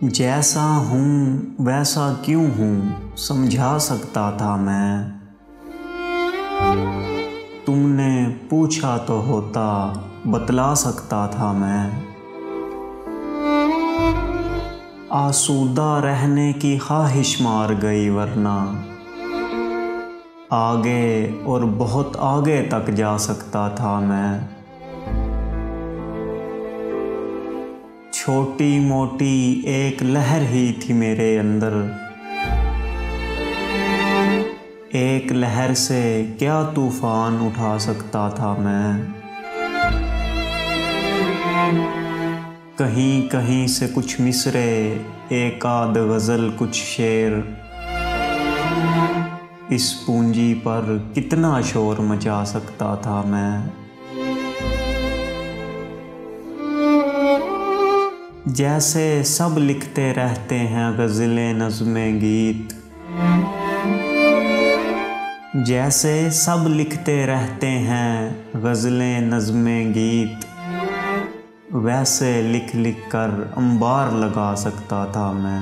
जैसा हूँ वैसा क्यों हूँ समझा सकता था मैं। तुमने पूछा तो होता बतला सकता था मैं। आसूदा रहने की ख्वाहिश मार गई वरना आगे और बहुत आगे तक जा सकता था मैं। छोटी मोटी एक लहर ही थी मेरे अंदर, एक लहर से क्या तूफान उठा सकता था मैं। कहीं कहीं से कुछ मिसरे, एक आध गज़ल कुछ शेर, इस पूंजी पर कितना शोर मचा सकता था मैं। जैसे सब लिखते रहते हैं गज़लें नज़्में गीत, जैसे सब लिखते रहते हैं गज़लें नज़्में गीत, वैसे लिख लिख कर अंबार लगा सकता था मैं।